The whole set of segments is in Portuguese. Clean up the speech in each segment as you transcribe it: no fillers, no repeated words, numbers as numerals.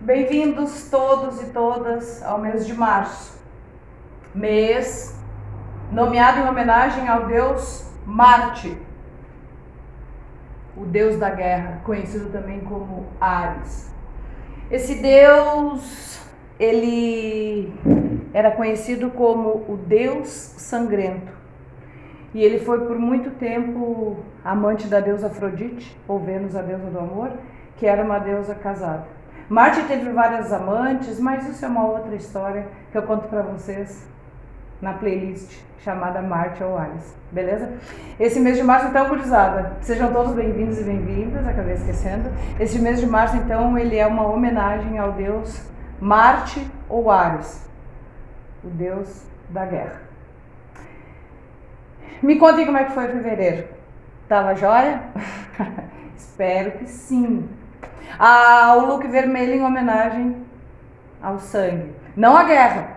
Bem-vindos todos e todas ao mês de março, mês nomeado em homenagem ao deus Marte, o deus da guerra, conhecido também como Ares. Esse deus, ele era conhecido como o deus sangrento, e ele foi por muito tempo amante da deusa Afrodite, ou Vênus, a deusa do amor, que era uma deusa casada. Marte teve várias amantes, mas isso é uma outra história que eu conto pra vocês na playlist chamada Marte ou Ares, beleza? Esse mês de março, então, gurizada, sejam todos bem-vindos e bem-vindas, acabei esquecendo. Esse mês de março, então, ele é uma homenagem ao deus Marte ou Ares, o deus da guerra. Me contem como é que foi fevereiro. Tava jóia? Espero que sim. O look vermelho em homenagem ao sangue. Não à guerra,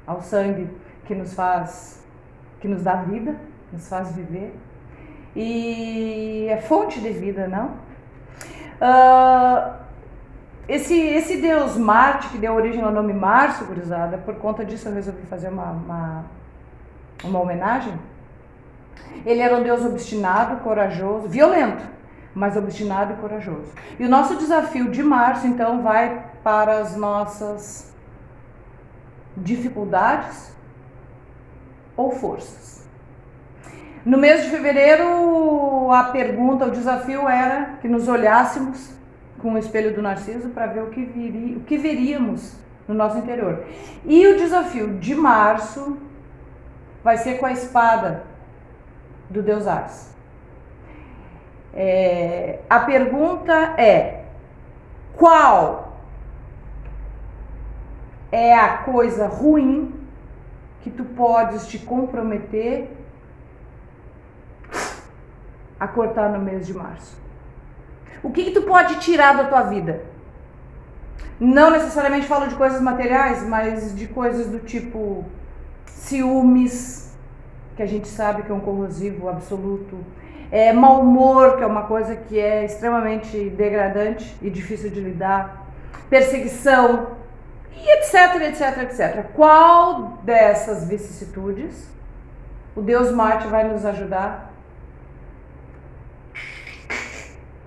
ao sangue que nos dá vida, nos faz viver. E é fonte de vida, não? Esse deus Marte, que deu origem ao nome Março, gurizada, por conta disso eu resolvi fazer uma homenagem. Ele era um deus obstinado, corajoso, violento, mas obstinado e corajoso. E o nosso desafio de março, então, vai para as nossas dificuldades ou forças. No mês de fevereiro, a pergunta, o desafio era que nos olhássemos com o espelho do Narciso para ver o que veríamos no nosso interior. E o desafio de março vai ser com a espada do deus Ares. A pergunta é: qual é a coisa ruim que tu podes te comprometer a cortar no mês de março? O que tu pode tirar da tua vida? Não necessariamente falo de coisas materiais, mas de coisas do tipo ciúmes, que a gente sabe que é um corrosivo absoluto, mau humor, que é uma coisa que é extremamente degradante e difícil de lidar, perseguição, e etc, etc, etc. Qual dessas vicissitudes o deus Marte vai nos ajudar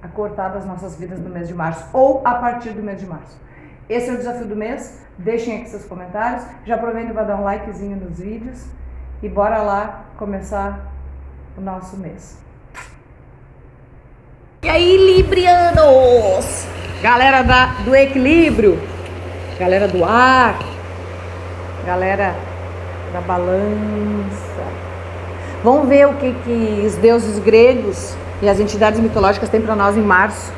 a cortar das nossas vidas no mês de março, ou a partir do mês de março? Esse é o desafio do mês. Deixem aqui seus comentários, já aproveita para dar um likezinho nos vídeos e bora lá começar o nosso mês. E aí, librianos! Galera do equilíbrio, galera do ar, galera da balança. Vamos ver o que os deuses gregos e as entidades mitológicas têm para nós em março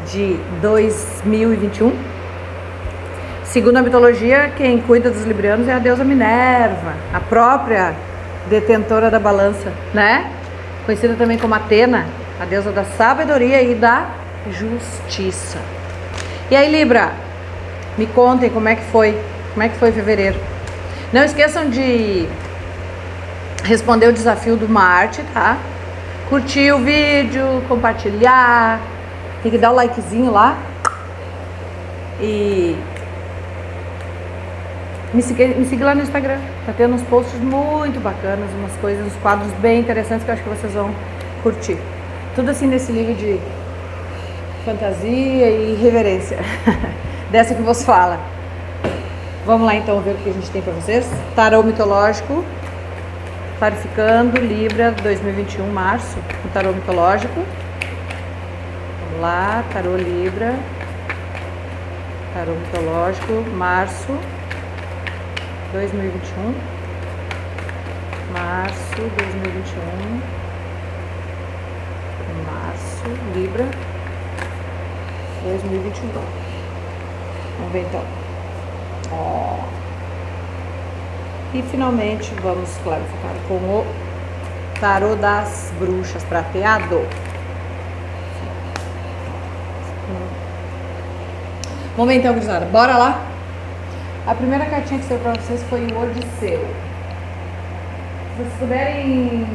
de 2021. Segundo a mitologia, quem cuida dos librianos é a deusa Minerva, a própria detentora da balança, né? Conhecida também como Atena, a deusa da sabedoria e da justiça. E aí, Libra, me contem como é que foi fevereiro. Não esqueçam de responder o desafio do Marte, tá? Curtir o vídeo, compartilhar, tem que dar o likezinho lá e me seguir lá no Instagram. Tá tendo uns posts muito bacanas, umas coisas, uns quadros bem interessantes que eu acho que vocês vão curtir. Tudo assim nesse livro de fantasia e reverência. Dessa que vos fala. Vamos lá então ver o que a gente tem pra vocês. Tarô mitológico. Clarificando Libra 2021, março. O tarô mitológico. Vamos lá, tarô Libra. Tarô mitológico, março 2021. Março 2021. Março, Libra 2021. Vamos ver então. E finalmente vamos clarificar com o tarô das bruxas prateado. Vamos ver então, gurizada. Bora lá? A primeira cartinha que saiu pra vocês foi o Odisseu. Se vocês puderem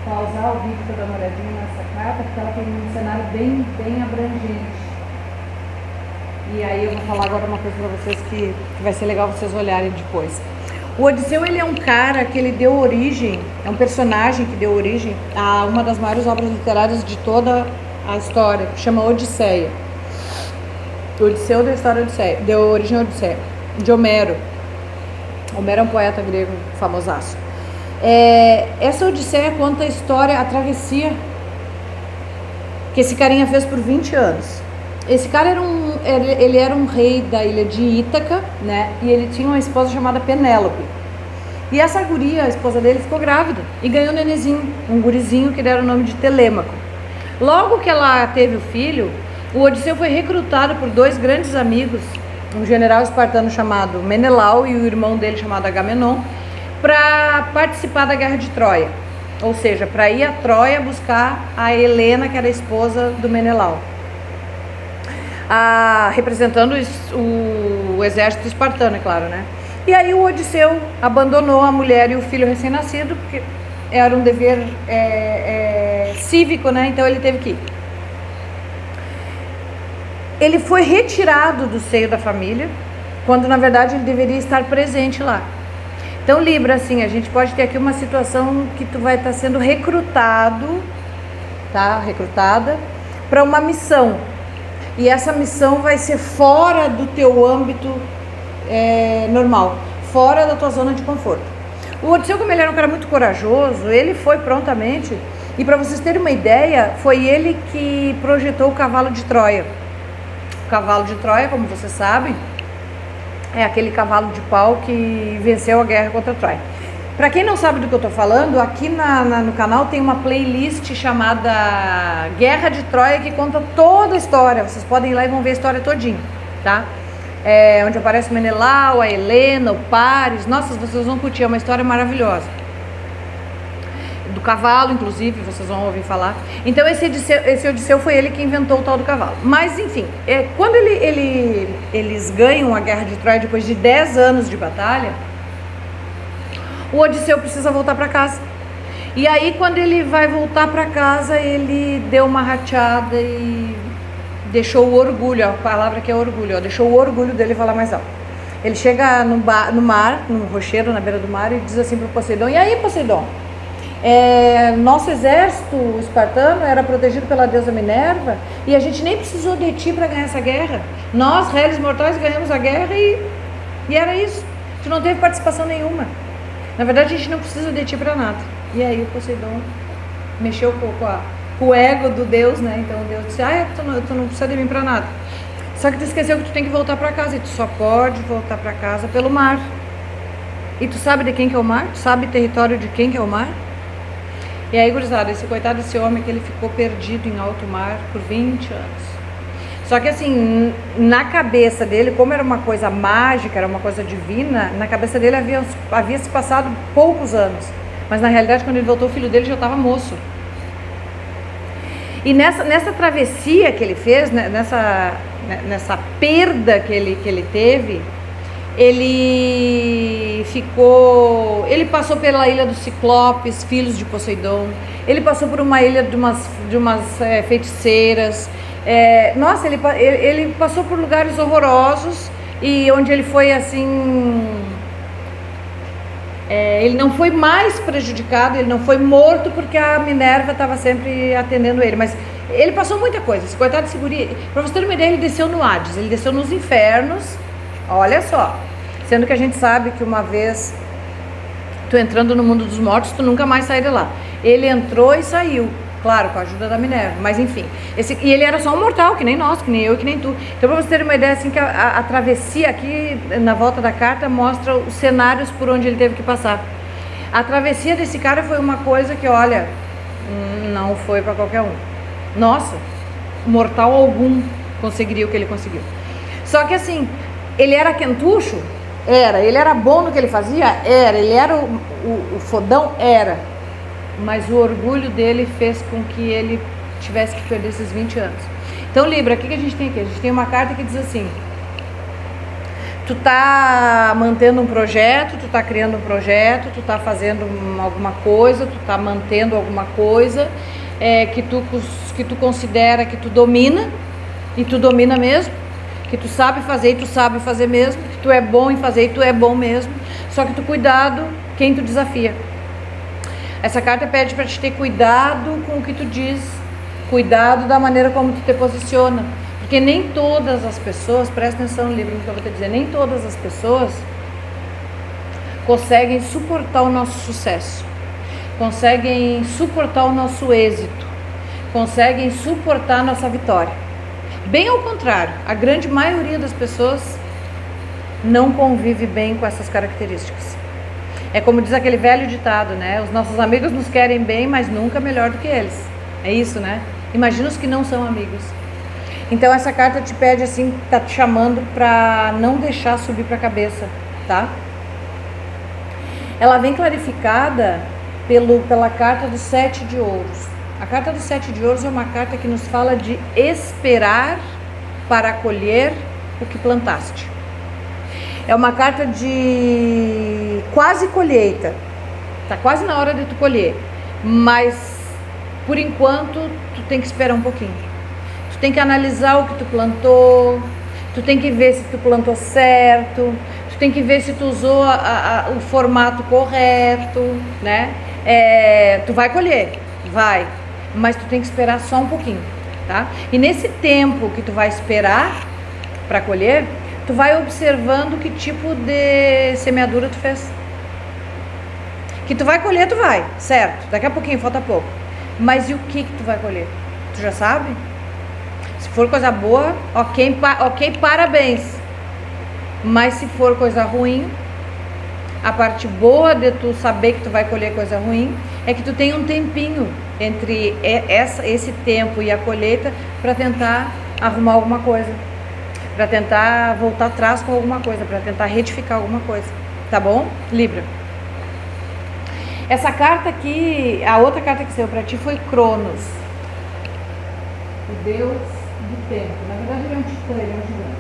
pausar o vídeo para dar uma olhadinha nessa carta, porque ela tem um cenário bem abrangente. E aí eu vou falar agora uma coisa para vocês que vai ser legal vocês olharem depois. O Odisseu, ele é um cara que ele deu origem, é um personagem que deu origem a uma das maiores obras literárias de toda a história, que chama Odisseia. O Odisseu da história Odisseia, deu origem à Odisseia, de Homero. Homero é um poeta grego famosaço. Essa Odisseia conta a história, a travessia que esse carinha fez por 20 anos. Esse cara ele era um rei da ilha de Ítaca, né? E ele tinha uma esposa chamada Penélope. E essa guria, a esposa dele, ficou grávida e ganhou um nenenzinho, um gurizinho que deram o nome de Telêmaco. Logo que ela teve o filho, o Odisseu foi recrutado por dois grandes amigos, um general espartano chamado Menelau e o irmão dele chamado Agamenon, para participar da Guerra de Troia. Ou seja, para ir a Troia buscar a Helena, que era a esposa do Menelau. Representando o exército espartano, é claro, né? E aí o Odisseu abandonou a mulher e o filho recém-nascido, porque era um dever cívico, né? Então ele teve que ir. Ele foi retirado do seio da família, quando na verdade ele deveria estar presente lá. Então, Libra, assim, a gente pode ter aqui uma situação que tu vai estar sendo recrutado, tá? Recrutada para uma missão. E essa missão vai ser fora do teu âmbito normal, fora da tua zona de conforto. O Odisseu, como ele era um cara muito corajoso, ele foi prontamente, e para vocês terem uma ideia, foi ele que projetou o cavalo de Troia. O cavalo de Troia, como vocês sabem, é aquele cavalo de pau que venceu a guerra contra Troia. Para quem não sabe do que eu tô falando, aqui no canal tem uma playlist chamada Guerra de Troia, que conta toda a história. Vocês podem ir lá e vão ver a história todinha, tá? Onde aparece o Menelau, a Helena, o Paris. Nossa, vocês vão curtir, é uma história maravilhosa. Do cavalo, inclusive, vocês vão ouvir falar. Então esse Odisseu foi ele que inventou o tal do cavalo. Mas enfim, quando eles ganham a Guerra de Troia depois de 10 anos de batalha, o Odisseu precisa voltar para casa. E aí, quando ele vai voltar para casa, ele deu uma rateada e deixou o orgulho, a palavra que é orgulho, deixou o orgulho dele falar mais alto. Ele chega no mar, num rochedo na beira do mar, e diz assim para o Poseidon: e aí, Poseidon, nosso exército espartano era protegido pela deusa Minerva e a gente nem precisou de ti para ganhar essa guerra. Nós, réis mortais, ganhamos a guerra e era isso. A gente não teve participação nenhuma. Na verdade, a gente não precisa de ti para nada. E aí o Poseidon mexeu com o ego do Deus, né? Então Deus disse: tu não precisa de mim para nada. Só que tu esqueceu que tu tem que voltar para casa, e tu só pode voltar para casa pelo mar. E tu sabe de quem que é o mar? Tu sabe o território de quem que é o mar? E aí, gurizada, esse coitado desse homem, que ele ficou perdido em alto mar por 20 anos. Só que assim, na cabeça dele, como era uma coisa mágica, era uma coisa divina, na cabeça dele havia se passado poucos anos. Mas na realidade, quando ele voltou, o filho dele já estava moço. E nessa travessia que ele fez, né, nessa perda que ele teve, ele passou pela ilha dos Ciclopes, filhos de Poseidon. Ele passou por uma ilha de umas feiticeiras. Nossa, ele passou por lugares horrorosos, e onde ele foi assim, ele não foi mais prejudicado, ele não foi morto, porque a Minerva estava sempre atendendo ele, mas ele passou muita coisa. Esse coitado de seguria, para você ter uma ideia, ele desceu no Hades, ele desceu nos infernos, olha só, sendo que a gente sabe que uma vez tu entrando no mundo dos mortos, tu nunca mais sai de lá. Ele entrou e saiu, claro, com a ajuda da Minerva, mas enfim. E ele era só um mortal, que nem nós, que nem eu e que nem tu. Então, para você ter uma ideia, assim, que a travessia aqui, na volta da carta, mostra os cenários por onde ele teve que passar. A travessia desse cara foi uma coisa que, olha, não foi para qualquer um. Nossa, mortal algum conseguiria o que ele conseguiu. Só que assim, ele era quentucho? Era. Ele era bom no que ele fazia? Era. Ele era o fodão? Era. Mas o orgulho dele fez com que ele tivesse que perder esses 20 anos. Então, Libra, o que a gente tem aqui? A gente tem uma carta que diz assim: tu tá mantendo um projeto, tu tá criando um projeto, tu tá fazendo alguma coisa, tu tá mantendo alguma coisa que tu considera que tu domina, e tu domina mesmo. que tu sabe fazer e tu sabe fazer mesmo, que tu é bom em fazer e tu é bom mesmo, só que tu cuidado quem tu desafia. Essa carta pede para te ter cuidado com o que tu diz, cuidado da maneira como tu te posiciona, porque nem todas as pessoas, presta atenção no livro que eu vou te dizer, nem todas as pessoas conseguem suportar o nosso sucesso, conseguem suportar o nosso êxito, conseguem suportar a nossa vitória. Bem ao contrário, a grande maioria das pessoas não convive bem com essas características. É como diz aquele velho ditado, né? Os nossos amigos nos querem bem, mas nunca melhor do que eles. É isso, né? Imagina os que não são amigos. Então essa carta te pede assim, tá te chamando para não deixar subir para a cabeça, tá? Ela vem clarificada pela carta do 7 de ouros. A carta do 7 de ouros é uma carta que nos fala de esperar para colher o que plantaste. É uma carta de quase colheita. Tá quase na hora de tu colher. Mas, por enquanto, tu tem que esperar um pouquinho. Tu tem que analisar o que tu plantou. Tu tem que ver se tu plantou certo. Tu tem que ver se tu usou o formato correto, né? Tu vai colher, vai. Mas tu tem que esperar só um pouquinho, tá? E nesse tempo que tu vai esperar para colher, tu vai observando que tipo de semeadura tu fez. Que tu vai colher, tu vai, certo? Daqui a pouquinho, falta pouco. Mas e o que tu vai colher? Tu já sabe? Se for coisa boa, ok, parabéns. Mas se for coisa ruim, a parte boa de tu saber que tu vai colher coisa ruim é que tu tem um tempinho entre esse tempo e a colheita para tentar arrumar alguma coisa, para tentar voltar atrás com alguma coisa, para tentar retificar alguma coisa, tá bom? Libra. Essa carta aqui, a outra carta que saiu para ti foi Cronos, o deus do tempo. Na verdade ele é um titã, ele é um gigante.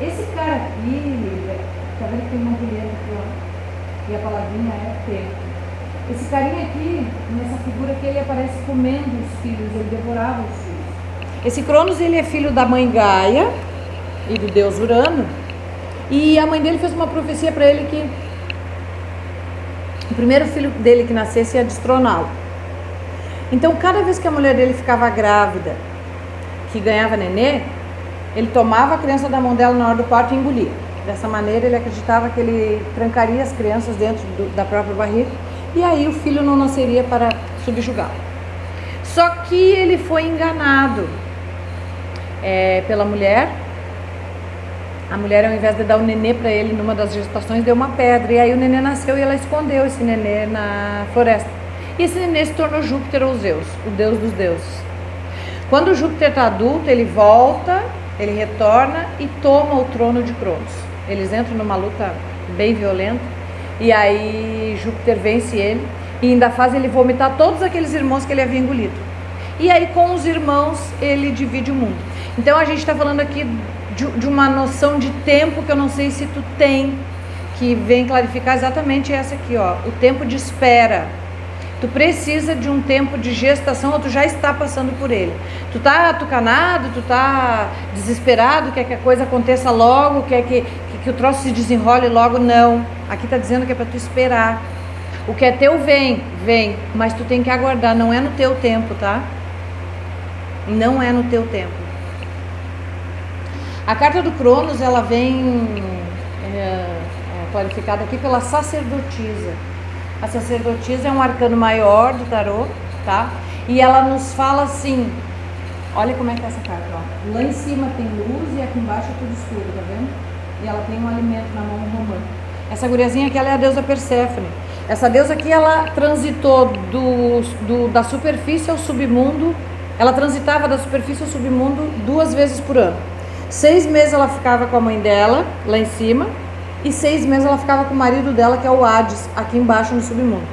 Esse cara aqui, Libra, tá vendo que tem uma colher aqui, ó? E a palavrinha é tempo. Esse carinha aqui, nessa figura aqui, ele aparece comendo os filhos, ele devorava os filhos. Esse Cronos, ele é filho da mãe Gaia e do deus Urano. E a mãe dele fez uma profecia para ele que o primeiro filho dele que nascesse ia destroná-lo. Então, cada vez que a mulher dele ficava grávida, que ganhava nenê, ele tomava a criança da mão dela na hora do parto e engolia. Dessa maneira, ele acreditava que ele trancaria as crianças dentro da própria barriga e aí o filho não nasceria para subjugá-lo. Só que ele foi enganado pela mulher. A mulher, ao invés de dar o nenê para ele numa das gestações, deu uma pedra. E aí o nenê nasceu e ela escondeu esse nenê na floresta. E esse nenê se tornou Júpiter ou Zeus, o deus dos deuses. Quando o Júpiter está adulto, ele volta, ele retorna e toma o trono de Cronos. Eles entram numa luta bem violenta. E aí Júpiter vence ele e ainda faz ele vomitar todos aqueles irmãos que ele havia engolido. E aí com os irmãos ele divide o mundo. Então a gente está falando aqui de uma noção de tempo que eu não sei se tu tem, que vem clarificar exatamente essa aqui, ó, o tempo de espera. Tu precisa de um tempo de gestação ou tu já está passando por ele. Tu tá atucanado, tu tá desesperado, quer que a coisa aconteça logo, quer que o troço se desenrole logo, não. Aqui tá dizendo que é para tu esperar. O que é teu vem, mas tu tem que aguardar, não é no teu tempo, tá? Não é no teu tempo. A carta do Cronos, ela vem qualificada aqui pela sacerdotisa. A sacerdotisa é um arcano maior do tarô, tá? E ela nos fala assim, olha como é que é essa carta, ó. Lá em cima tem luz e aqui embaixo é tudo escuro, tá vendo? E ela tem um alimento na mão romana. Essa guriazinha aqui, ela é a deusa Perséfone. Essa deusa aqui, ela transitou da superfície ao submundo. Ela transitava da superfície ao submundo 2 vezes por ano. 6 meses ela ficava com a mãe dela, lá em cima. E 6 meses ela ficava com o marido dela, que é o Hades, aqui embaixo no submundo.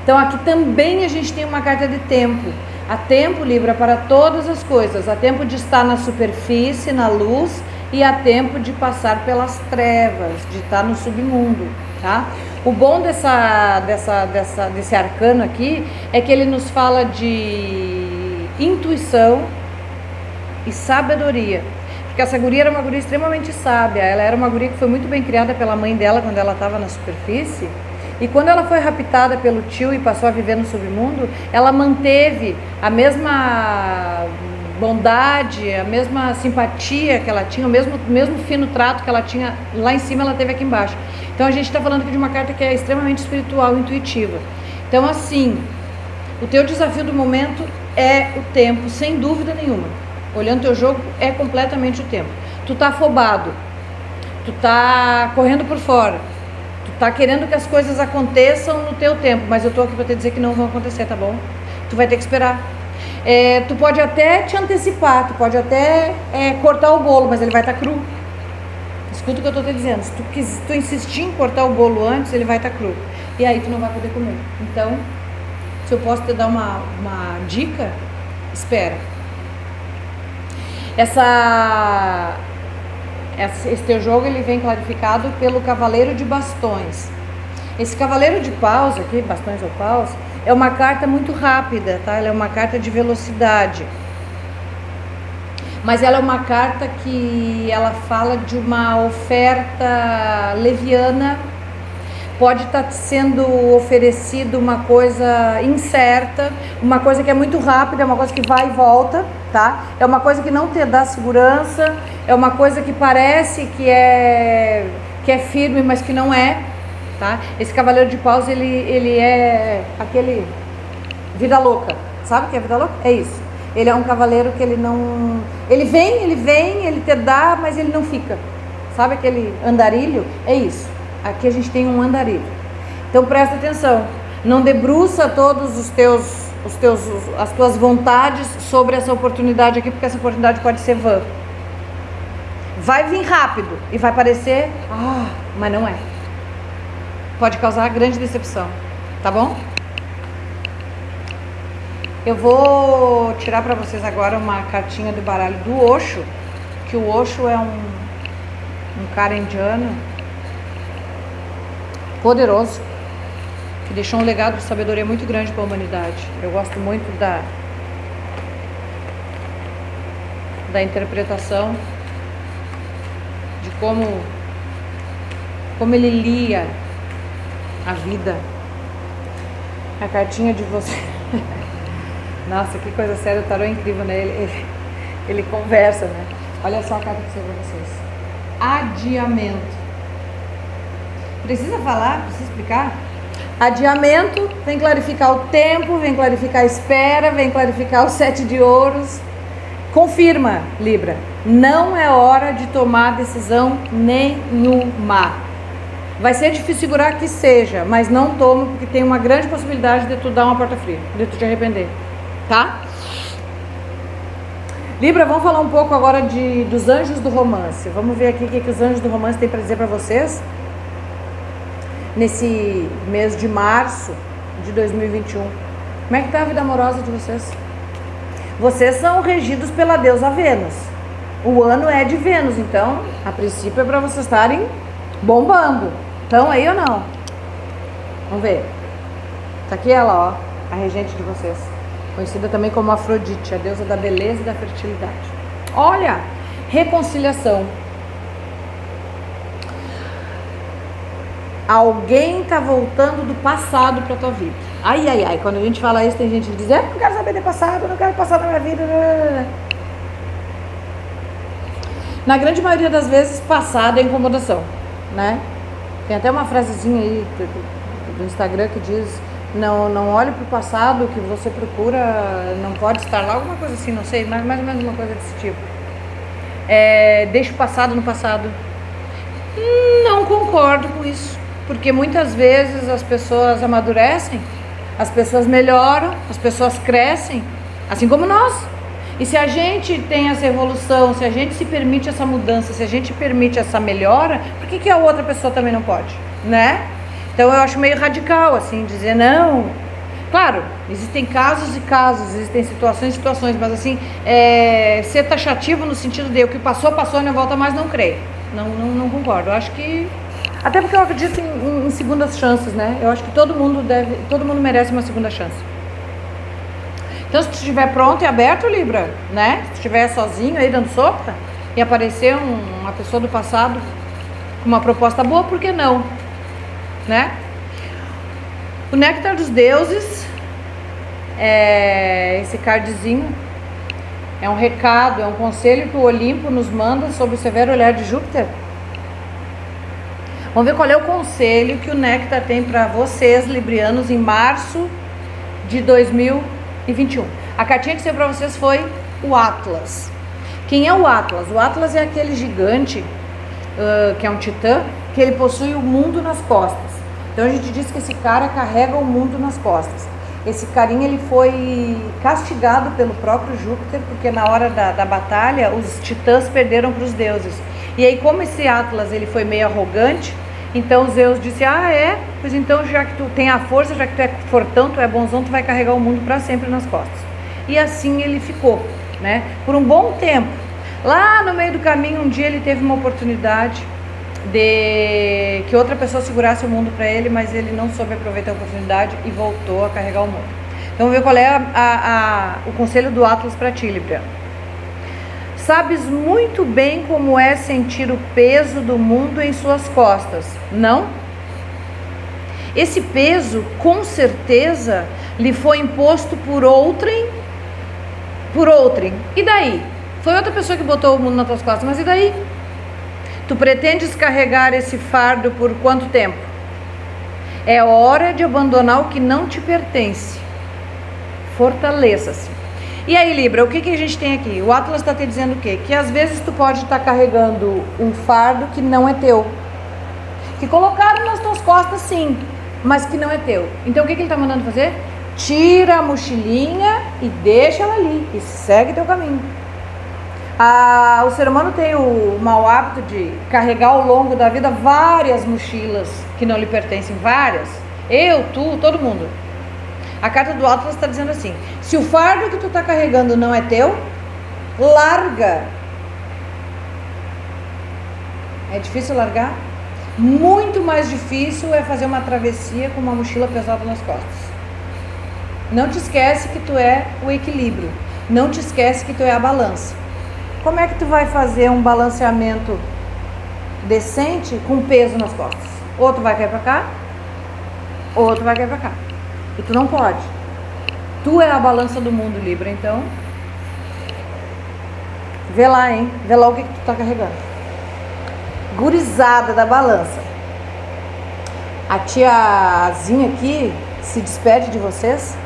Então aqui também a gente tem uma carta de tempo. Há tempo, Libra, para todas as coisas. Há tempo de estar na superfície, na luz, e há tempo de passar pelas trevas, de estar no submundo, tá? O bom desse arcano aqui é que ele nos fala de intuição e sabedoria. Porque essa guria era uma guria extremamente sábia. Ela era uma guria que foi muito bem criada pela mãe dela quando ela estava na superfície. E quando ela foi raptada pelo tio e passou a viver no submundo, ela manteve a mesma bondade, a mesma simpatia que ela tinha, o mesmo fino trato que ela tinha lá em cima, ela teve aqui embaixo. Então a gente está falando aqui de uma carta que é extremamente espiritual, intuitiva. Então assim, o teu desafio do momento é o tempo, sem dúvida nenhuma. Olhando teu jogo, é completamente o tempo. Tu tá afobado, tu tá correndo por fora, tu tá querendo que as coisas aconteçam no teu tempo, mas eu tô aqui para te dizer que não vão acontecer, tá bom? Tu vai ter que esperar. Tu pode até te antecipar, tu pode até cortar o bolo, mas ele vai estar cru. Escuta o que eu tô te dizendo. Se tu insistir em cortar o bolo antes, ele vai estar cru. E aí tu não vai poder comer. Então, se eu posso te dar uma dica, espera. Esse teu jogo ele vem clarificado pelo cavaleiro de bastões. Esse cavaleiro de paus aqui, bastões ou paus, é uma carta muito rápida, tá? Ela é uma carta de velocidade. Mas ela é uma carta que ela fala de uma oferta leviana. Pode estar sendo oferecido uma coisa incerta, uma coisa que é muito rápida, uma coisa que vai e volta, tá? É uma coisa que não te dá segurança, é uma coisa que parece que é firme, mas que não é, tá? Esse cavaleiro de paus, ele é aquele vida louca, sabe o que é vida louca? É isso. Ele é um cavaleiro que ele não... Ele vem, ele te dá, mas ele não fica. Sabe aquele andarilho? É isso. Aqui a gente tem um andarilho. Então presta atenção. Não debruça todos as tuas vontades sobre essa oportunidade aqui, porque essa oportunidade pode ser vã. Vai vir rápido e vai parecer, mas não é. Pode causar grande decepção. Tá bom? Eu vou tirar para vocês agora uma cartinha do baralho do Osho, que o Osho é um cara indiano poderoso, que deixou um legado de sabedoria muito grande para a humanidade. Eu gosto muito da interpretação de como ele lia a vida. A cartinha de você. Nossa, que coisa séria, o tarô é incrível, né? Ele conversa, né? Olha só a carta que eu pra vocês. Adiamento. Precisa falar? Precisa explicar? Adiamento vem clarificar o tempo, vem clarificar a espera, vem clarificar o 7 de ouros. Confirma, Libra, não é hora de tomar decisão nenhuma. Vai ser difícil segurar que seja, mas não toma, porque tem uma grande possibilidade de tu dar uma porta fria, de tu te arrepender, tá? Libra, vamos falar um pouco agora dos anjos do romance. Vamos ver aqui o que os anjos do romance têm para dizer para vocês nesse mês de março de 2021. Como é que tá a vida amorosa de vocês? Vocês são regidos pela deusa Vênus. O ano é de Vênus, então, a princípio é para vocês estarem bombando. Estão aí ou não? Vamos ver. Tá aqui ela, ó, a regente de vocês. Conhecida também como Afrodite, a deusa da beleza e da fertilidade. Olha, reconciliação. Alguém tá voltando do passado pra tua vida. Ai, ai, ai, quando a gente fala isso, tem gente que diz, não quero saber de passado, não quero passar na minha vida. Na grande maioria das vezes, passado é incomodação, né? Tem até uma frasezinha aí do Instagram que diz, não olhe pro passado, o que você procura não pode estar lá, alguma coisa assim, não sei, mas mais ou menos uma coisa desse tipo. Deixa o passado no passado. Não concordo com isso. Porque muitas vezes as pessoas amadurecem, as pessoas melhoram, as pessoas crescem, assim como nós. E se a gente tem essa evolução, se a gente se permite essa mudança, se a gente permite essa melhora, por que a outra pessoa também não pode, né? Então eu acho meio radical, assim, dizer não. Claro, existem casos e casos, existem situações e situações, mas assim, ser taxativo no sentido de o que passou, passou e não volta mais, não creio. Não concordo. Eu acho que... Até porque eu acredito em segundas chances, né? Eu acho que todo mundo merece uma segunda chance. Então, se tu estiver pronto e aberto, Libra, né? Se tu estiver sozinho aí dando sopa, e aparecer uma pessoa do passado com uma proposta boa, por que não? Né? O néctar dos deuses, esse cardzinho, é um recado, é um conselho que o Olimpo nos manda sob o severo olhar de Júpiter. Vamos ver qual é o conselho que o néctar tem para vocês, librianos, em março de 2021. A cartinha que saiu para vocês foi o Atlas. Quem é o Atlas? O Atlas é aquele gigante, que é um titã, que ele possui o mundo nas costas. Então a gente diz que esse cara carrega o mundo nas costas. Esse carinha, ele foi castigado pelo próprio Júpiter, porque na hora da batalha os titãs perderam para os deuses. E aí, como esse Atlas ele foi meio arrogante, então Zeus disse: pois então, já que tu tem a força, já que tu é fortão, tu é bonzão, tu vai carregar o mundo para sempre nas costas. E assim ele ficou, né? Por um bom tempo. Lá no meio do caminho, um dia ele teve uma oportunidade de que outra pessoa segurasse o mundo para ele, mas ele não soube aproveitar a oportunidade e voltou a carregar o mundo. Então vamos ver qual é o conselho do Atlas para ti, Libriano. Sabes muito bem como é sentir o peso do mundo em suas costas, não? Esse peso, com certeza, lhe foi imposto por outrem. E daí? Foi outra pessoa que botou o mundo nas tuas costas, mas e daí? Tu pretendes carregar esse fardo por quanto tempo? É hora de abandonar o que não te pertence. Fortaleça-se. E aí, Libra, o que a gente tem aqui? O Atlas está te dizendo o quê? Que às vezes tu pode estar carregando um fardo que não é teu. Que colocaram nas tuas costas, sim, mas que não é teu. Então o que ele está mandando fazer? Tira a mochilinha e deixa ela ali. E segue teu caminho. O ser humano tem o mau hábito de carregar ao longo da vida várias mochilas que não lhe pertencem, várias. Eu, tu, todo mundo. A carta do Atlas está dizendo assim: se o fardo que tu está carregando não é teu, larga. É difícil largar? Muito mais difícil é fazer uma travessia com uma mochila pesada nas costas. Não te esquece que tu é o equilíbrio. Não te esquece que tu é a balança. Como é que tu vai fazer um balanceamento decente com peso nas costas? Ou tu vai cair pra cá, ou tu vai cair pra cá. E tu não pode. Tu é a balança do mundo, Libra, então vê lá, hein? Vê lá o que tu tá carregando. Gurizada da balança. A tiazinha aqui se despede de vocês,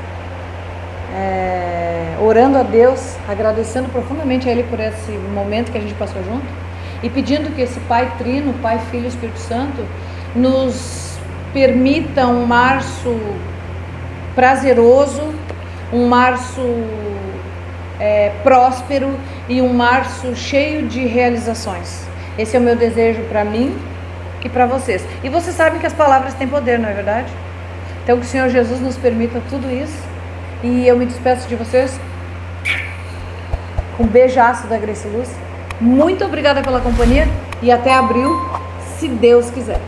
orando a Deus, agradecendo profundamente a Ele por esse momento que a gente passou junto e pedindo que esse Pai Trino, Pai, Filho e Espírito Santo nos permita um março prazeroso, um março próspero e um março cheio de realizações. Esse é o meu desejo para mim e para vocês. E vocês sabem que as palavras têm poder, não é verdade? Então que o Senhor Jesus nos permita tudo isso. E eu me despeço de vocês com um beijaço da Grace Luz. Muito obrigada pela companhia e até abril, se Deus quiser.